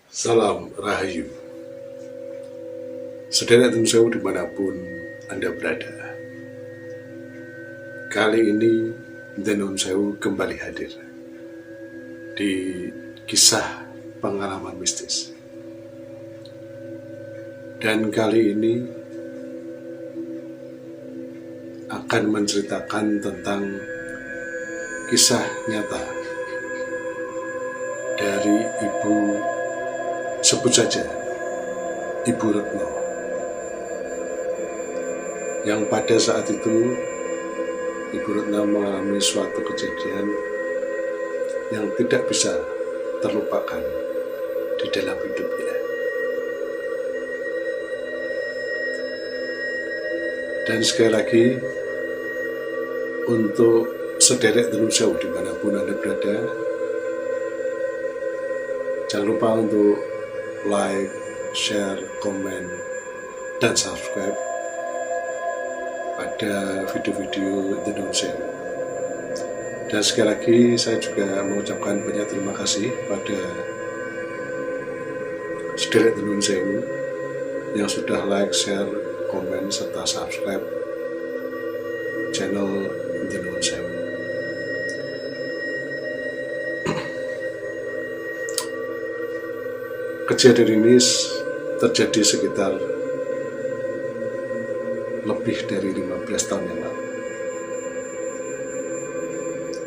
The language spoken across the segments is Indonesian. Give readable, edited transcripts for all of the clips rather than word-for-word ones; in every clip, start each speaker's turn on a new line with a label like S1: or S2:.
S1: Salam Rahayu. Saudara Tunsewu dimanapun Anda berada. Kali ini Denun Sewu kembali hadir di kisah pengalaman mistis. Dan kali ini akan menceritakan tentang kisah nyata dari Ibu, sebut saja Ibu Retno, yang pada saat itu Ibu Retno mengalami suatu kejadian yang tidak bisa terlupakan di dalam hidupnya. Dan sekali lagi, untuk sederek Denun Sewu dimanapun Anda berada, jangan lupa untuk like, share, komen, dan subscribe pada video-video Denun Sewu. Dan sekali lagi saya juga mengucapkan banyak terima kasih pada sederek Denun Sewu yang sudah like, share, komen, serta subscribe channel Denun Sewu. Kejadian ini terjadi sekitar lebih dari 15 tahun yang lalu.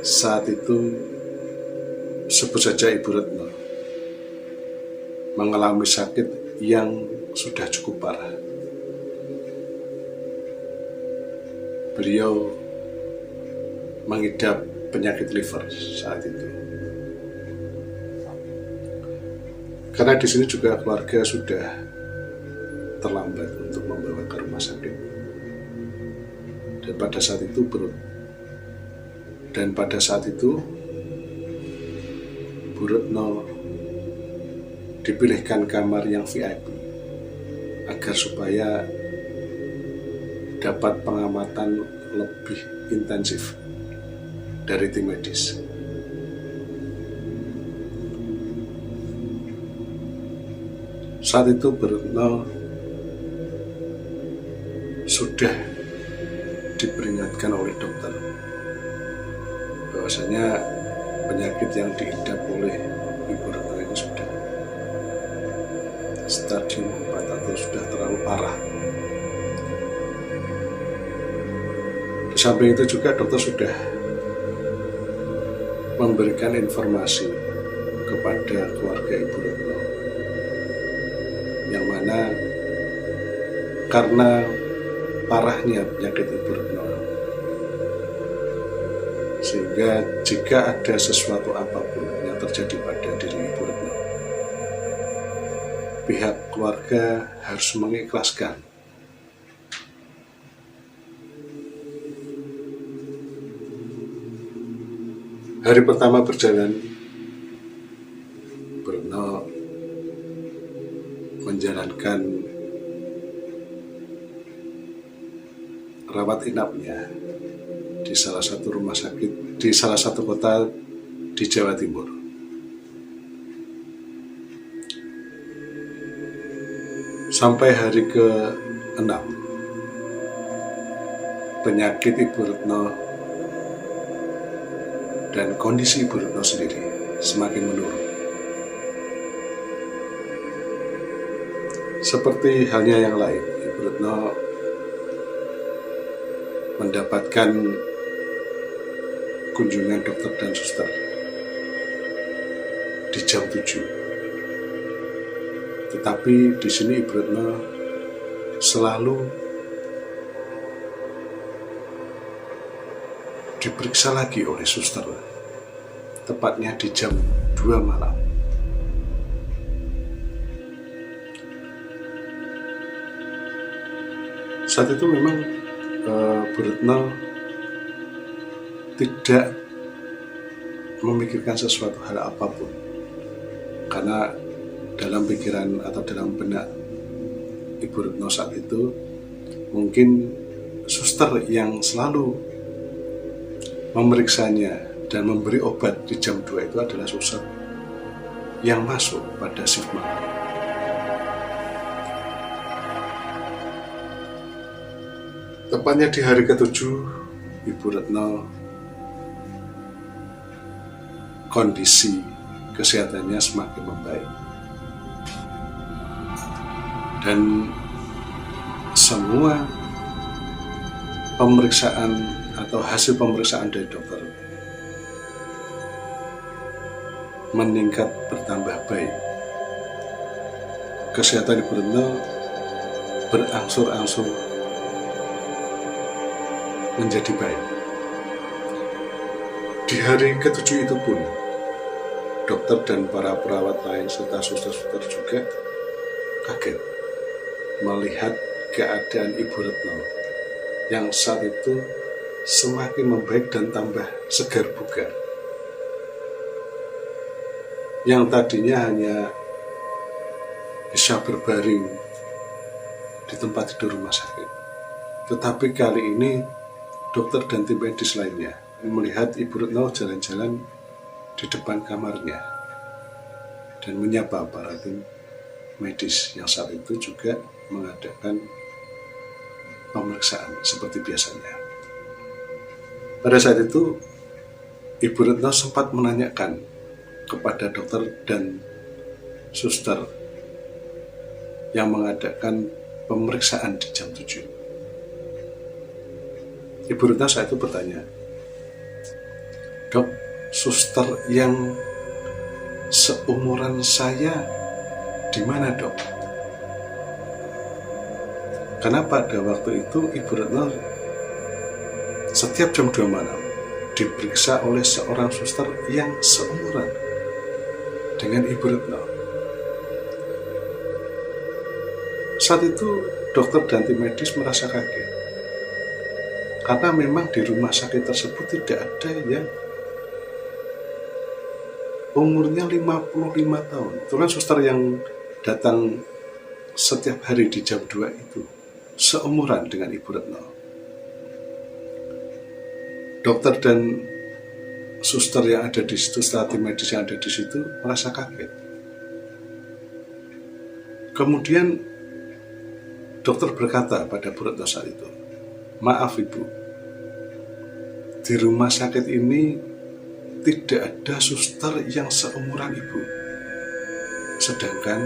S1: Saat itu, sebut saja Ibu Retno mengalami sakit yang sudah cukup parah. Beliau mengidap penyakit liver saat itu. Karena di sini juga keluarga sudah terlambat untuk membawa ke rumah sakit. Dan pada saat itu Bu Retno dipilihkan kamar yang VIP agar supaya dapat pengamatan lebih intensif dari tim medis. Saat itu Bu Retno sudah diperingatkan oleh dokter bahwasanya penyakit yang diidap oleh Ibu Retno ini sudah stadium 4 atau sudah terlalu parah. Di samping itu juga dokter sudah memberikan informasi kepada keluarga Ibu Retno, yang mana karena parahnya penyakit Ibu Retno, sehingga jika ada sesuatu apapun yang terjadi pada diri Ibu Retno, pihak keluarga harus mengikhlaskan hari pertama berjalan. Bu Retno menjalankan rawat inapnya di salah satu rumah sakit di salah satu kota di Jawa Timur. Sampai hari ke-6, penyakit Ibu Retno dan kondisi Ibu Retno sendiri semakin menurun. Seperti halnya yang lain, Ibu Retno mendapatkan kunjungan dokter dan suster di jam 7. Tetapi di sini Ibu Retno selalu diperiksa lagi oleh suster, tepatnya di jam 2 malam. Saat itu memang Bu Retno tidak memikirkan sesuatu hal apapun, karena dalam pikiran atau dalam benak Ibu Retno saat itu mungkin suster yang selalu memeriksanya dan memberi obat di jam 2 itu adalah suster yang masuk pada shift malam. Tepatnya di hari ke-7, Ibu Retno kondisi kesehatannya semakin membaik. Dan semua pemeriksaan atau hasil pemeriksaan dari dokter meningkat bertambah baik. Kesehatan Ibu Retno berangsur-angsur menjadi baik. Di hari ke-7 itu pun, dokter dan para perawat lain serta suster-suster juga kaget melihat keadaan Ibu Retno yang saat itu semakin membaik dan tambah segar bugar. Yang tadinya hanya bisa berbaring di tempat tidur rumah sakit, tetapi kali ini dokter dan tim medis lainnya melihat Ibu Retno jalan-jalan di depan kamarnya dan menyapa para tim medis yang saat itu juga mengadakan pemeriksaan seperti biasanya. Pada saat itu, Ibu Retno sempat menanyakan kepada dokter dan suster yang mengadakan pemeriksaan di jam 7. Ibu Retno saat itu bertanya, "Dok, suster yang seumuran saya di mana, Dok?" Karena pada waktu itu Ibu Retno setiap jam 2 malam diperiksa oleh seorang suster yang seumuran dengan Ibu Retno. Saat itu dokter dan tim medis merasa kaget karena memang di rumah sakit tersebut tidak ada yang umurnya 55 tahun. Itu kan suster yang datang setiap hari di jam 2 itu seumuran dengan Ibu Retno. Dokter dan suster yang ada di situ, serta tim medis yang ada di situ merasa kaget. Kemudian dokter berkata pada Ibu Retno saat itu, "Maaf Ibu, di rumah sakit ini tidak ada suster yang seumuran Ibu. Sedangkan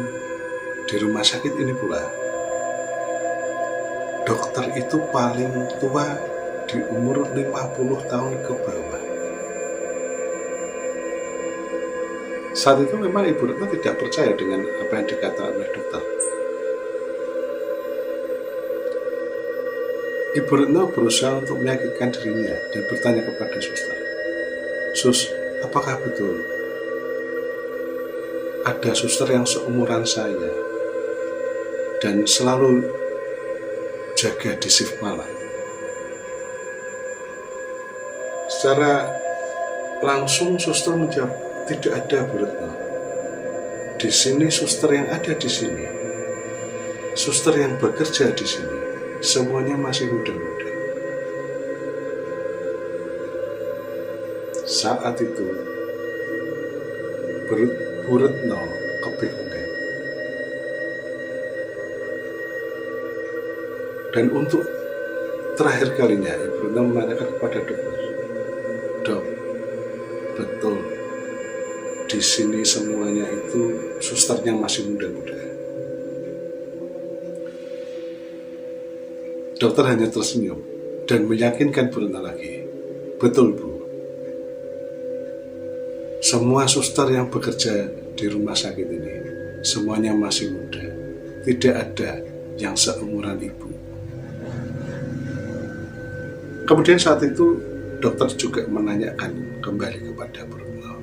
S1: di rumah sakit ini pula, dokter itu paling tua di umur 50 tahun ke bawah." Saat itu memang Ibu Retno tidak percaya dengan apa yang dikatakan oleh dokter. Ibu Retno berusaha untuk meyakinkan dirinya dan bertanya kepada suster, "Sus, apakah betul ada suster yang seumuran saya dan selalu jaga di shift malam?" Secara langsung suster menjawab, "Tidak ada, Bu Retno. Di sini suster yang ada di sini, suster yang bekerja di sini, semuanya masih muda-muda." Saat itu Bu Retno kebingungan. Dan untuk terakhir kalinya Ibu Retno menanyakan kepada dokter, "Dok, betul di sini semuanya itu susternya masih muda-muda?" Dokter hanya tersenyum dan meyakinkan Bu Retno lagi, "Betul Bu, semua suster yang bekerja di rumah sakit ini semuanya masih muda, tidak ada yang seumuran Ibu." Kemudian saat itu dokter juga menanyakan kembali kepada Bu Retno,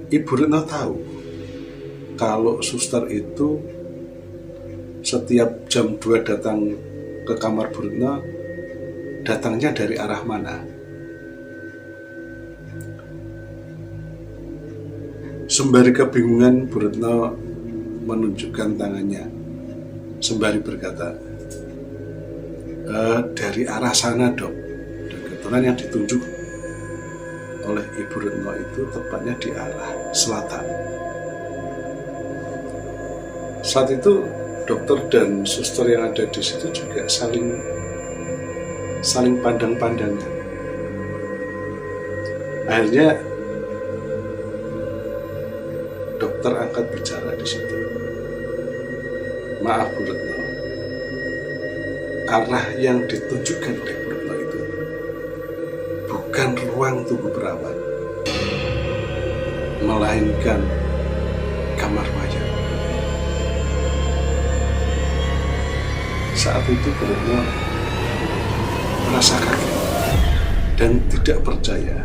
S1: "Ibu Retno tahu kalau suster itu setiap jam 2 datang ke kamar Bu Retno, datangnya dari arah mana?" Sembari kebingungan, Bu Retno menunjukkan tangannya sembari berkata, "Dari arah sana, Dok." Dan kebetulan yang ditunjuk oleh Ibu Retno itu tepatnya di arah selatan. Saat itu dokter dan suster yang ada di situ juga saling pandang-pandangan. Akhirnya dokter angkat bicara di situ. Maaf Bu Retno, arah yang ditunjukkan oleh Bu Retno itu bukan ruang tunggu perawat, melainkan kamar mayat. Saat itu Bu Retno merasa kaget dan tidak percaya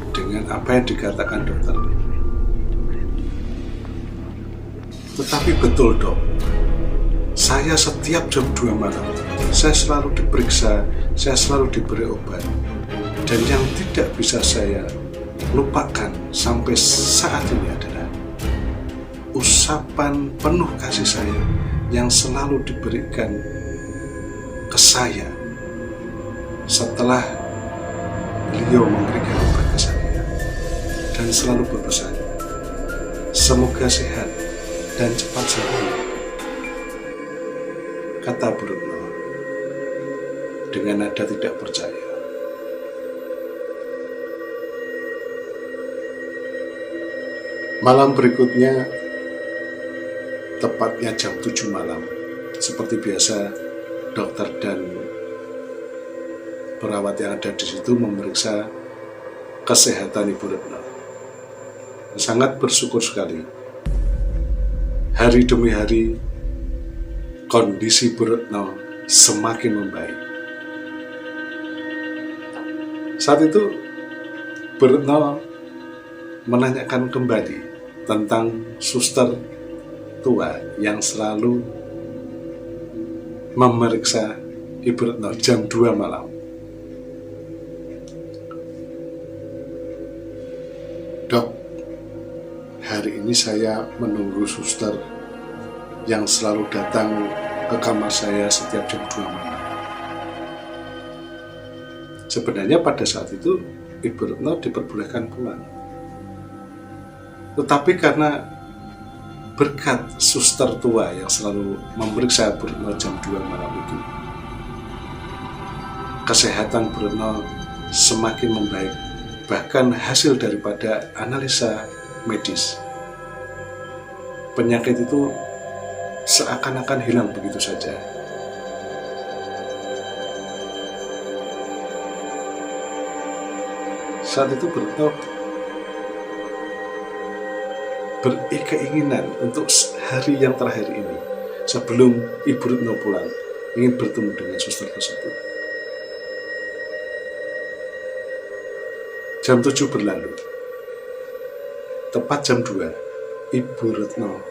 S1: dengan apa yang dikatakan dokter. Tetapi betul dok, saya setiap jam 2 malam, saya selalu diperiksa, saya selalu diberi obat. Dan yang tidak bisa saya lupakan sampai saat ini adalah usapan penuh kasih sayang yang selalu diberikan ke saya setelah beliau memberikan obat ke saya, dan selalu berpesan, semoga sehat dan cepat sembuh, kata Bu Retno dengan nada tidak percaya. Malam berikutnya, tepatnya jam 7 malam, seperti biasa dokter dan perawat yang ada di situ memeriksa kesehatan Ibu Retno. Sangat bersyukur sekali, hari demi hari kondisi Bu Retno semakin membaik. Saat itu Bu Retno menanyakan kembali tentang suster tua yang selalu memeriksa Ibu Retno jam 2 malam. Dok, hari ini saya menunggu suster yang selalu datang ke kamar saya setiap jam 2 malam. Sebenarnya pada saat itu Ibu Retno diperbolehkan pulang. Tetapi karena berkat suster tua yang selalu memeriksa Bu Retno jam 2 malam itu, kesehatan Bu Retno semakin membaik. Bahkan hasil daripada analisa medis, penyakit itu seakan-akan hilang begitu saja. Saat itu Bu Retno berkeinginan untuk hari yang terakhir ini, sebelum Ibu Retno pulang, ingin bertemu dengan suster tersebut. Jam 7 berlalu. Tepat jam 2, Ibu Retno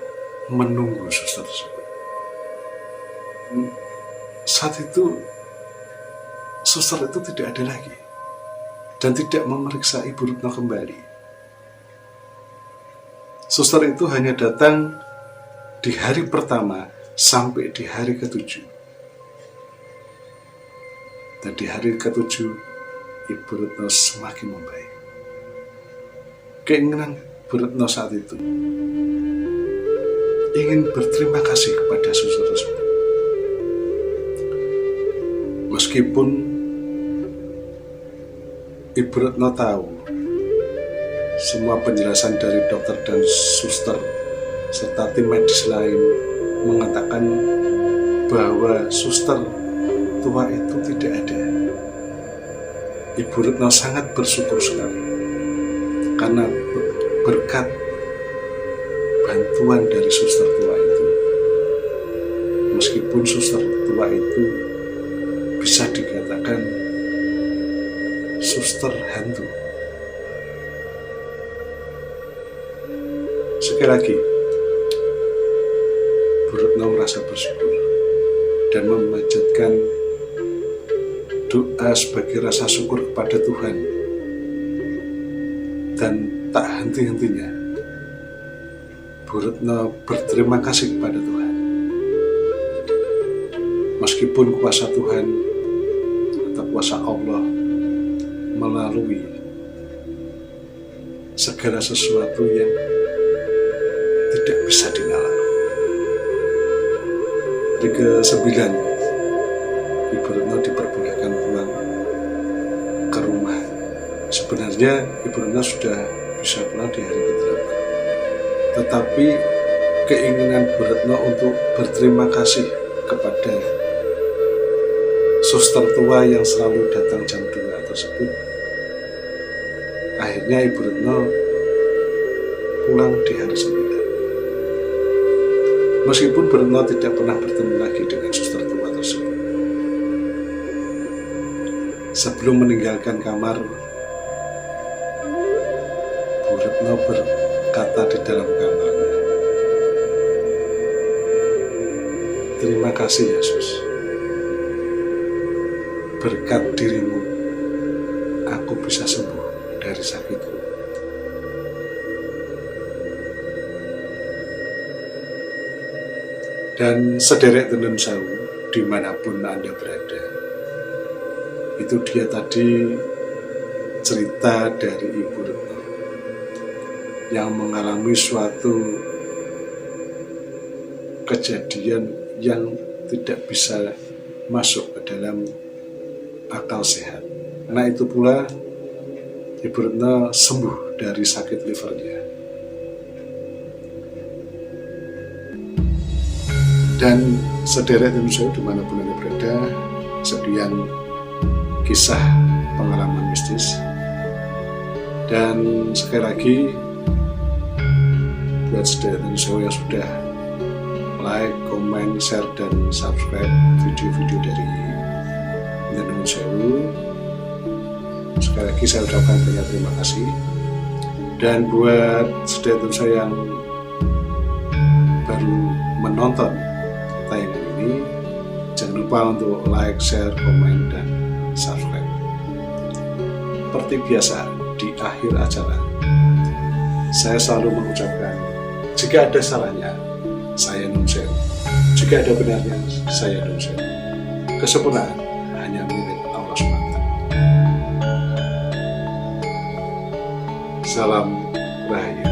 S1: menunggu suster tersebut. Saat itu suster itu tidak ada lagi dan tidak memeriksa Ibu Retno kembali. Suster itu hanya datang di hari pertama sampai di hari ke-7. Dan di hari ke-7, Ibu Retno semakin membaik. Keinginan Bu Retno saat itu ingin berterima kasih kepada suster tersebut. Meskipun Ibu Retno tahu semua penjelasan dari dokter dan suster serta tim medis lain mengatakan bahwa suster tua itu tidak ada. Ibu Retno sangat bersyukur sekali karena berkat bantuan dari suster tua itu, meskipun suster tua itu bisa dikatakan suster hantu. Sekali lagi, Bu Retno merasa bersyukur dan memanjatkan doa sebagai rasa syukur kepada Tuhan, dan tak henti-hentinya Bu Retno berterima kasih kepada Tuhan. Meskipun kuasa Tuhan atau kuasa Allah melalui segala sesuatu yang tidak bisa dinalar. Hari ke-9 Ibu Retno diperbolehkan pulang ke rumah. Sebenarnya Ibu Retno sudah bisa pulang di hari ke-8, tetapi keinginan Bu Retno untuk berterima kasih kepada suster tua yang selalu datang jam 2 tersebut, akhirnya Ibu Retno pulang di hari 9. Meskipun Bu Retno tidak pernah bertemu lagi dengan suster tua tersebut. Sebelum meninggalkan kamar, Bu Retno berkata di dalam kamarnya, "Terima kasih Yesus, berkat dirimu aku bisa sembuh dari sakitku." Dan sederek tenun sewu dimanapun Anda berada, itu dia tadi cerita dari Ibu Retno yang mengalami suatu kejadian yang tidak bisa masuk ke dalam akal sehat. Karena itu pula Ibu Retno sembuh dari sakit livernya. Dan sederek tenun sewu dimanapun Anda berada, sekian kisah pengalaman mistis. Dan sekali lagi buat sederek tenun sewu yang sudah like, komen, share, dan subscribe video-video dari tenun sewu, sekali lagi saya ucapkan banyak terima kasih. Dan buat sederek tenun sewu yang baru menonton tayangan ini, jangan lupa untuk like, share, komen, dan subscribe. Seperti biasa di akhir acara, saya selalu mengucapkan, jika ada salahnya, saya nun sewu. Jika ada benarnya, saya nun sewu. Kesempurnaan hanya milik Allah SWT. Salam Rahayu.